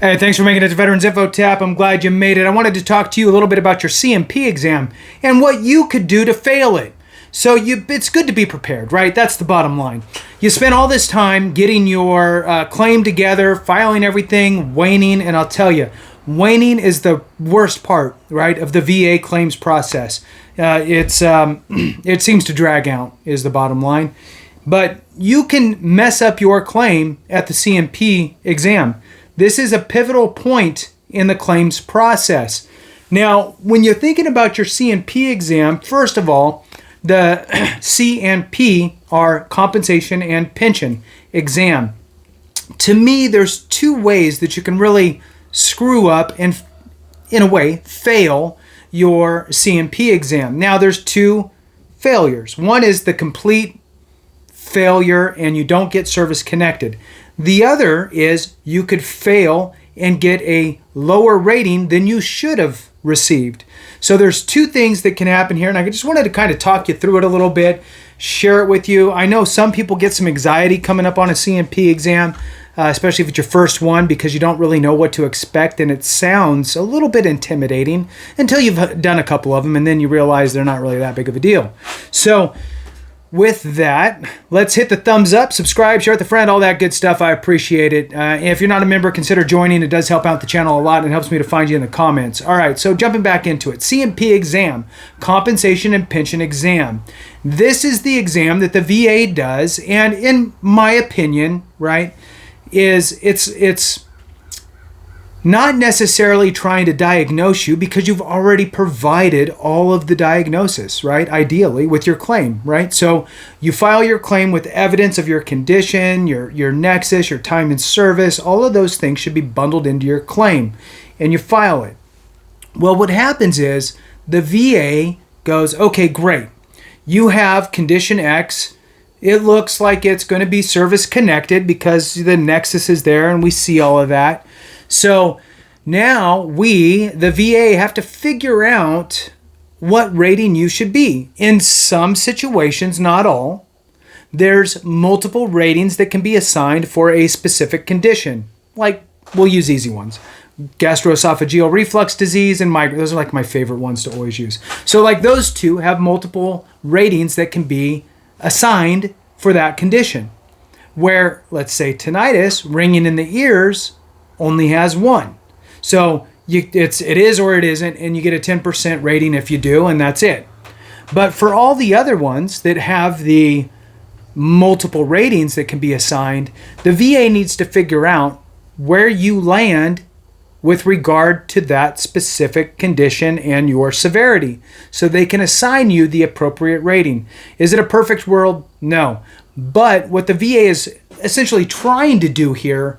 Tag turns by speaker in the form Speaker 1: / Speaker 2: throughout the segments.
Speaker 1: Hey, thanks for making it to Veterans Info Tap. I'm glad you made it. I wanted to talk to you a little bit about your C&P exam and what you could do to fail it. So it's good to be prepared, right? That's the bottom line. You spent all this time getting your claim together, filing everything, waning, and I'll tell you, waning is the worst part, right, of the VA claims process. It seems to drag out, is the bottom line. But you can mess up your claim at the C&P exam. This is a pivotal point in the claims process. Now, when you're thinking about your C&P exam, first of all, the C&P are compensation and pension exam. To me, there's two ways that you can really screw up and, in a way, fail your C&P exam. Now, there's two failures. One is the complete failure and you don't get service connected. The other is you could fail and get a lower rating than you should have received. So there's two things that can happen here, and I just wanted to kind of talk you through it a little bit, share it with you. I know some people get some anxiety coming up on a C&P exam, especially if it's your first one, because you don't really know what to expect, and it sounds a little bit intimidating until you've done a couple of them, and then you realize they're not really that big of a deal. So with that, let's hit the thumbs up, subscribe, share with a friend, all that good stuff. I appreciate it. If you're not a member, consider joining. It does help out the channel a lot and helps me to find you in the comments. All right, so jumping back into it. C&P exam, compensation and pension exam. This is the exam that the VA does, and in my opinion, right, it's not necessarily trying to diagnose you because you've already provided all of the diagnosis, right? Ideally, with your claim, right? So you file your claim with evidence of your condition, your nexus, your time in service. All of those things should be bundled into your claim, and you file it. Well, what happens is the VA goes, okay, great. You have condition X. It looks like it's going to be service connected because the nexus is there, and we see all of that. So now we, the VA, have to figure out what rating you should be. In some situations, not all, there's multiple ratings that can be assigned for a specific condition. Like, we'll use easy ones. Gastroesophageal reflux disease and migraine. Those are like my favorite ones to always use. So like those two have multiple ratings that can be assigned for that condition. Where, let's say, tinnitus, ringing in the ears, only has one. So it is or it isn't, and you get a 10% rating if you do, and that's it. But for all the other ones that have the multiple ratings that can be assigned, the VA needs to figure out where you land with regard to that specific condition and your severity, so they can assign you the appropriate rating. Is it a perfect world? No. But what the VA is essentially trying to do here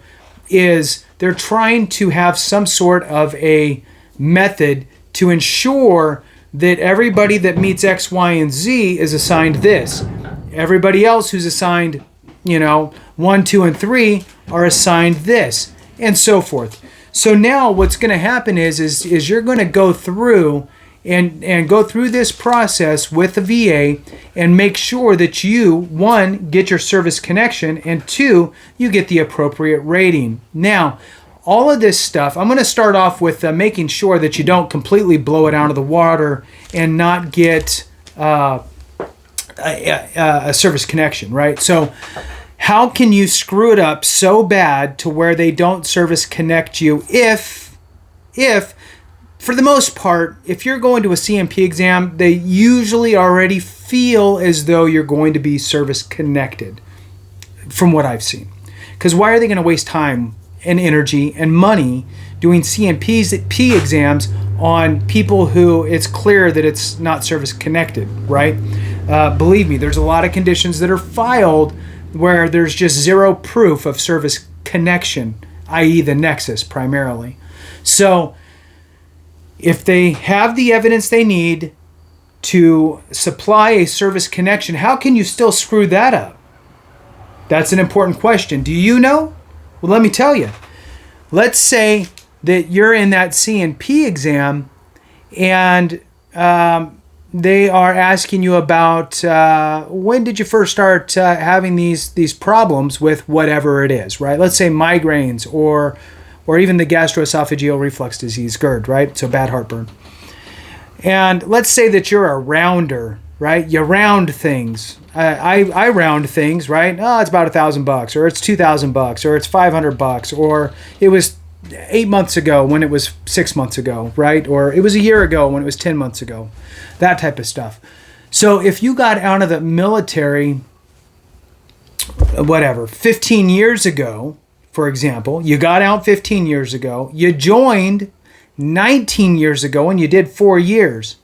Speaker 1: is they're trying to have some sort of a method to ensure that everybody that meets X, Y, and Z is assigned this. Everybody else who's assigned, 1, 2, and 3 are assigned this, and so forth. So now what's going to happen is you're going to go through and go through this process with the VA and make sure that you, one, get your service connection, and two, you get the appropriate rating. Now, all of this stuff, I'm going to start off with making sure that you don't completely blow it out of the water and not get a service connection, right? So how can you screw it up so bad to where they don't service connect you if for the most part, if you're going to a C&P exam, they usually already feel as though you're going to be service connected, from what I've seen. Because why are they going to waste time and energy and money doing C&P exams on people who it's clear that it's not service connected, right? Believe me, there's a lot of conditions that are filed where there's just zero proof of service connection, i.e. the nexus primarily. So if they have the evidence they need to supply a service connection, how can you still screw that up? That's an important question. Do you know? Well, let me tell you. Let's say that you're in that C&P exam and they are asking you about when did you first start having these problems with whatever it is, right? Let's say migraines or or even the gastroesophageal reflux disease, GERD, right? So bad heartburn. And let's say that you're a rounder, right? You round things. I round things, right? Oh, it's about $1,000, or it's $2,000, or it's $500, or it was 8 months ago when it was 6 months ago, right? Or it was a year ago when it was 10 months ago, that type of stuff. So if you got out of the military, 15 years ago, for example, you got out 15 years ago, you joined 19 years ago, and you did 4 years.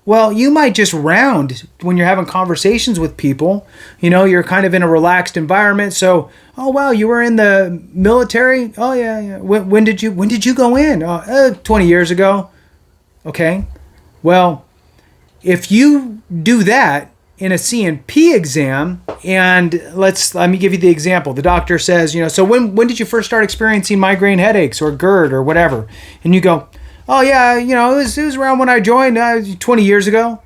Speaker 1: Well, you might just round when you're having conversations with people. You're kind of in a relaxed environment. So, oh wow, you were in the military? Oh yeah. When did you go in? 20 years ago. Okay. Well, if you do that in a C&P exam, and let me give you the example. The doctor says, so when did you first start experiencing migraine headaches or GERD or whatever? And you go, oh yeah, it was around when I joined 20 years ago.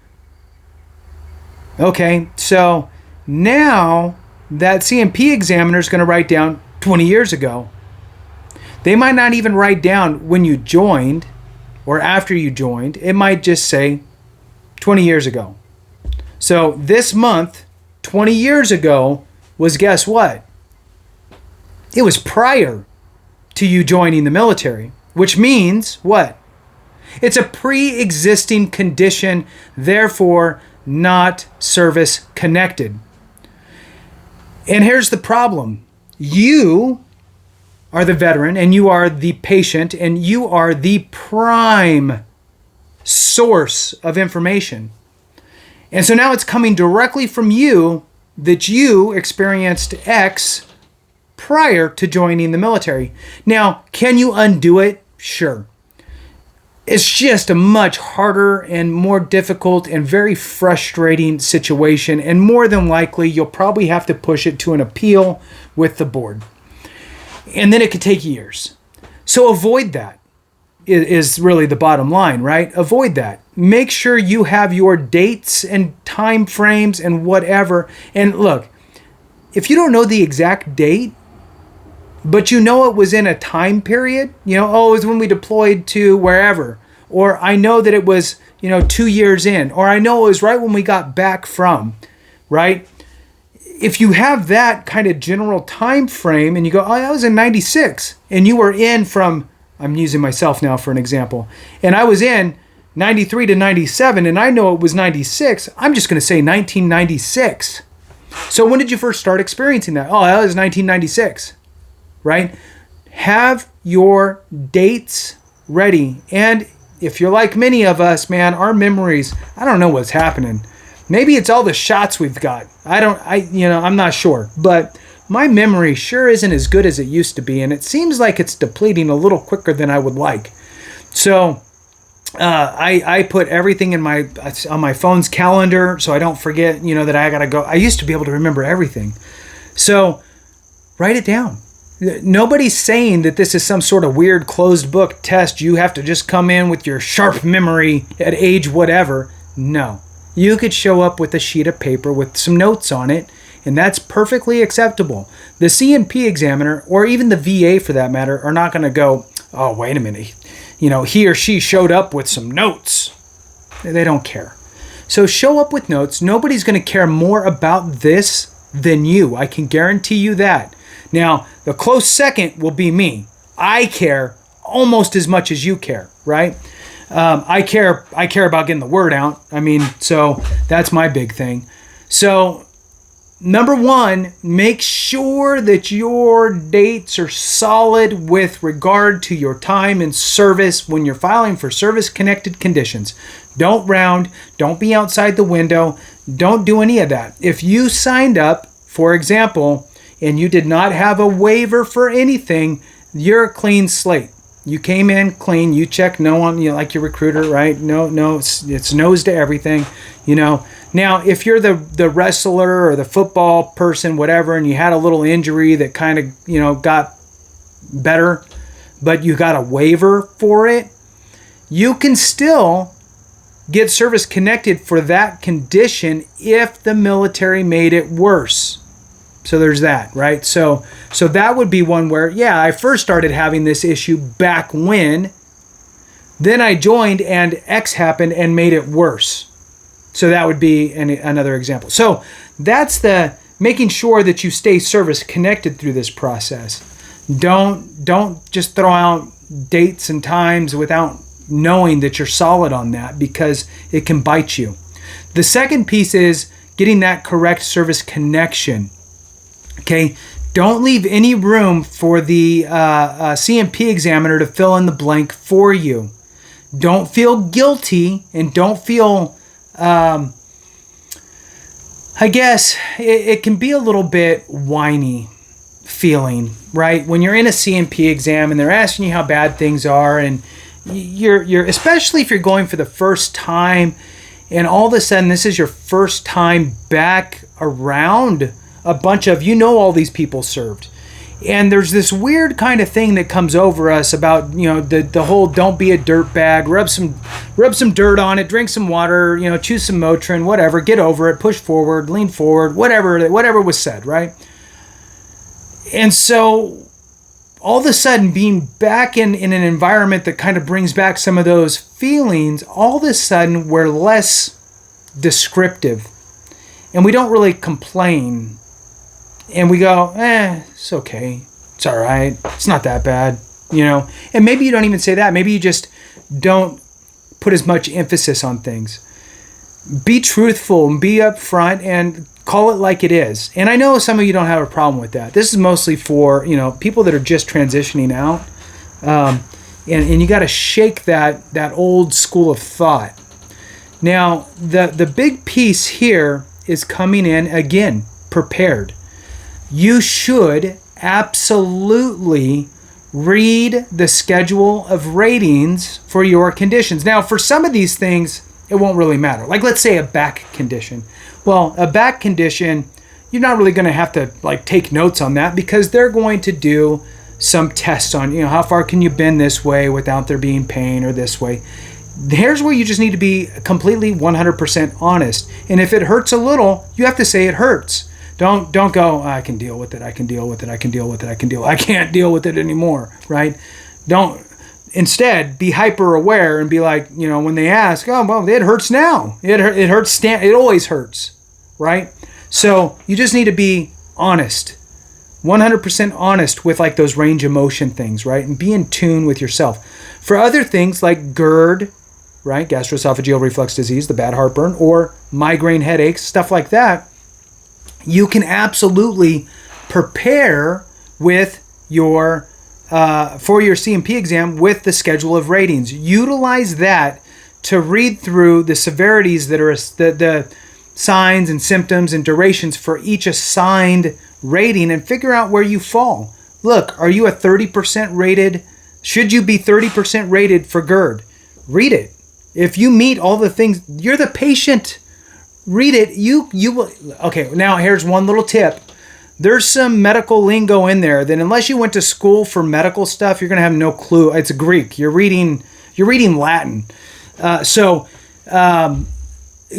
Speaker 1: Okay, so now that C&P examiner is going to write down 20 years ago. They might not even write down when you joined or after you joined. It might just say 20 years ago. So this month, 20 years ago, was guess what? It was prior to you joining the military, which means what? It's a pre-existing condition, therefore not service connected. And here's the problem. You are the veteran, and you are the patient, and you are the prime source of information. And so now it's coming directly from you that you experienced X prior to joining the military. Now, can you undo it? Sure. It's just a much harder and more difficult and very frustrating situation. And more than likely, you'll probably have to push it to an appeal with the board. And then it could take years. So avoid that is really the bottom line, right? Avoid that. Make sure you have your dates and time frames and whatever. And look, if you don't know the exact date, but you know it was in a time period, it was when we deployed to wherever, or I know that it was, 2 years in, or I know it was right when we got back from, right? If you have that kind of general time frame and you go, oh, I was in 96, and you were in from, I'm using myself now for an example, and I was in 93 to 97, and I know it was 96, I'm just going to say 1996. So when did you first start experiencing that? Oh, that was 1996. Right? Have your dates ready. And if you're like many of us, man, our memories, I don't know what's happening. Maybe it's all the shots we've got. I'm not sure. But my memory sure isn't as good as it used to be. And it seems like it's depleting a little quicker than I would like. So I put everything on my phone's calendar so I don't forget, that I got to go. I used to be able to remember everything. So write it down. Nobody's saying that this is some sort of weird closed book test. You have to just come in with your sharp memory at age whatever. No. You could show up with a sheet of paper with some notes on it, and that's perfectly acceptable. The C&P examiner, or even the VA for that matter, are not going to go, oh, wait a minute, he or she showed up with some notes. They don't care. So show up with notes. Nobody's going to care more about this than you. I can guarantee you that. Now, the close second will be me. I care almost as much as you care, right? I care about getting the word out. So that's my big thing. So number one, make sure that your dates are solid with regard to your time in service when you're filing for service-connected conditions. Don't round. Don't be outside the window. Don't do any of that. If you signed up, for example, and you did not have a waiver for anything, you're a clean slate. You came in clean. You checked no one, like your recruiter, right? No, it's no's to everything, Now, if you're the wrestler or the football person, whatever, and you had a little injury that kind of, got better, but you got a waiver for it, you can still get service connected for that condition if the military made it worse. So there's that, right? So that would be one where, yeah, I first started having this issue back when, then I joined and X happened and made it worse. So that would be another example. So that's the making sure that you stay service connected through this process. Don't just throw out dates and times without knowing that you're solid on that, because it can bite you. The second piece is getting that correct service connection. Okay, don't leave any room for the C&P examiner to fill in the blank for you. Don't feel guilty, and don't feel, I guess, it can be a little bit whiny feeling, right? When you're in a C&P exam and they're asking you how bad things are, and you're especially if you're going for the first time, and all of a sudden this is your first time back around a bunch of, all these people served. And there's this weird kind of thing that comes over us about, the whole don't be a dirt bag, rub some dirt on it, drink some water, choose some Motrin, whatever, get over it, push forward, lean forward, whatever was said, right? And so all of a sudden being back in an environment that kind of brings back some of those feelings, all of a sudden we're less descriptive and we don't really complain. And we go, it's okay. It's all right. It's not that bad, And maybe you don't even say that. Maybe you just don't put as much emphasis on things. Be truthful and be upfront and call it like it is. And I know some of you don't have a problem with that. This is mostly for, people that are just transitioning out. And you got to shake that old school of thought. Now, the big piece here is coming in, again, prepared. You should absolutely read the schedule of ratings for your conditions. Now, for some of these things, it won't really matter. Like, let's say a back condition. Well, a back condition, you're not really going to have to take notes on that, because they're going to do some tests on, how far can you bend this way without there being pain, or this way. Here's where you just need to be completely 100% honest. And if it hurts a little, you have to say it hurts. Don't go, I can deal with it. I can't deal with it anymore, right? Instead, be hyper aware and be like, when they ask, oh, well, it hurts now. It hurts, it always hurts, right? So you just need to be honest, 100% honest with those range of motion things, right? And be in tune with yourself. For other things like GERD, right? Gastroesophageal reflux disease, the bad heartburn, or migraine headaches, stuff like that, you can absolutely prepare with your for your C&P exam with the schedule of ratings. Utilize that to read through the severities that are the signs and symptoms and durations for each assigned rating, and figure out where you fall. Look, are you a 30% rated? Should you be 30% rated for GERD? Read it. If you meet all the things, you're the patient. Read it. You will. Okay, now here's one little tip. There's some medical lingo in there that unless you went to school for medical stuff, you're going to have no clue. It's Greek. You're reading Latin. So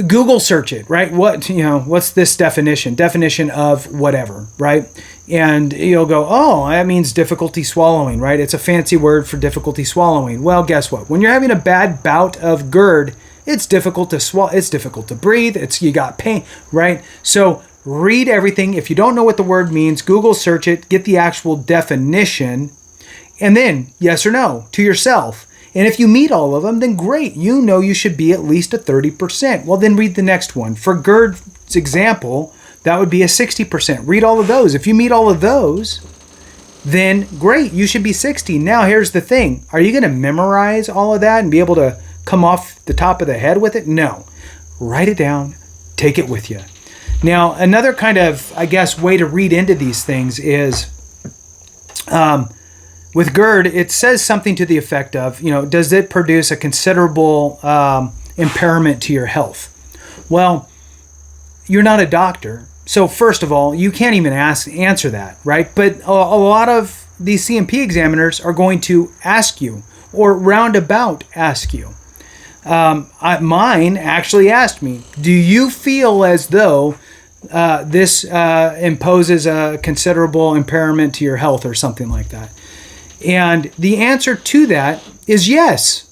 Speaker 1: Google search it, right? What's this definition? Definition of whatever, right? And you'll go, oh, that means difficulty swallowing, right? It's a fancy word for difficulty swallowing. Well, guess what? When you're having a bad bout of GERD, it's difficult to swallow. It's difficult to breathe. You got pain, right? So read everything. If you don't know what the word means, Google search it, get the actual definition, and then yes or no to yourself. And if you meet all of them, then great. You should be at least a 30%. Well, then read the next one. For GERD's example, that would be a 60%. Read all of those. If you meet all of those, then great. You should be 60. Now, here's the thing. Are you going to memorize all of that and be able to come off the top of the head with it? No. Write it down. Take it with you. Now, another kind of, way to read into these things is with GERD, it says something to the effect of, does it produce a considerable impairment to your health? Well, you're not a doctor. So first of all, you can't even answer that, right? But a lot of these C&P examiners are going to ask you, or roundabout ask you. Mine actually asked me, do you feel as though this imposes a considerable impairment to your health or something like that. And the answer to that is yes.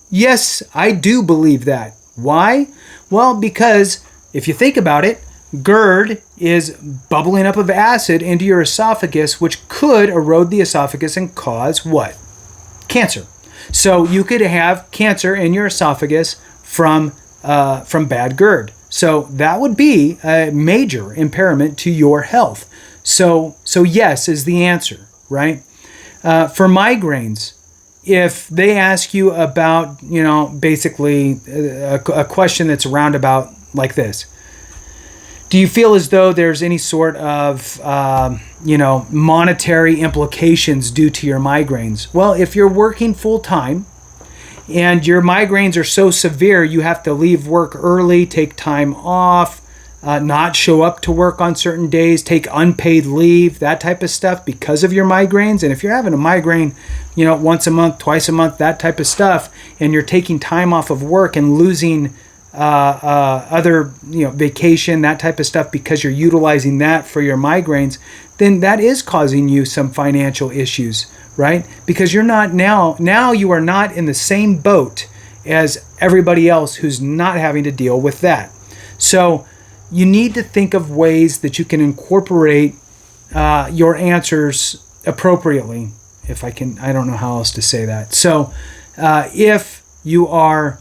Speaker 1: Yes, I do believe that. Why? Well, because if you think about it, GERD is bubbling up of acid into your esophagus, which could erode the esophagus and cause what? Cancer. So you could have cancer in your esophagus from bad GERD. So that would be a major impairment to your health. So yes is the answer, right? For migraines, if they ask you about, basically a question that's roundabout like this: do you feel as though there's any sort of, monetary implications due to your migraines? Well, if you're working full time and your migraines are so severe, you have to leave work early, take time off, not show up to work on certain days, take unpaid leave, that type of stuff because of your migraines. And if you're having a migraine, once a month, twice a month, that type of stuff, and you're taking time off of work and losing other, vacation, that type of stuff, because you're utilizing that for your migraines, then that is causing you some financial issues, right? Because you're not now you are not in the same boat as everybody else who's not having to deal with that. So you need to think of ways that you can incorporate your answers appropriately. If I don't know how else to say that. So if you are,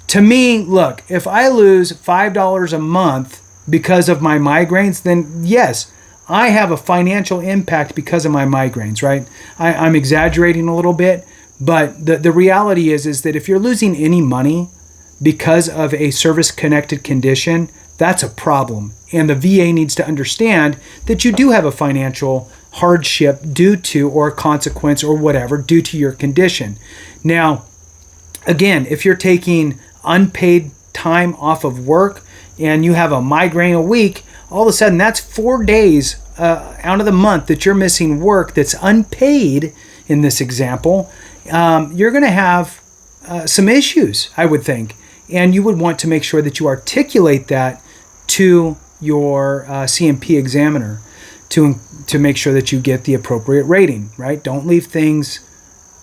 Speaker 1: to me, look, if I lose $5 a month because of my migraines, then yes, I have a financial impact because of my migraines, right? I'm exaggerating a little bit, but the reality is that if you're losing any money because of a service-connected condition, that's a problem. And the VA needs to understand that you do have a financial hardship due to, or consequence or whatever, due to your condition. Now, again, if you're taking unpaid time off of work and you have a migraine a week, all of a sudden that's 4 days out of the month that you're missing work that's unpaid in this example. You're going to have some issues, I would think. And you would want to make sure that you articulate that to your C&P examiner to make sure that you get the appropriate rating, right? Don't leave things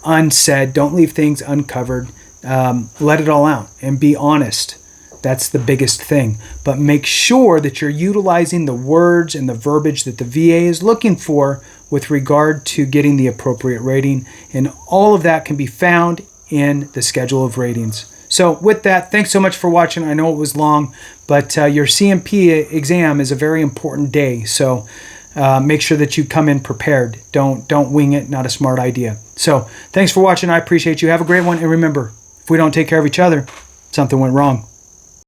Speaker 1: unsaid. Don't leave things uncovered. Let it all out and be honest. That's the biggest thing. But make sure that you're utilizing the words and the verbiage that the VA is looking for with regard to getting the appropriate rating. And all of that can be found in the schedule of ratings. So with that, thanks so much for watching. I know it was long, but your C&P exam is a very important day. So make sure that you come in prepared. Don't wing it. Not a smart idea. So thanks for watching. I appreciate you. Have a great one. And remember, if we don't take care of each other, something went wrong.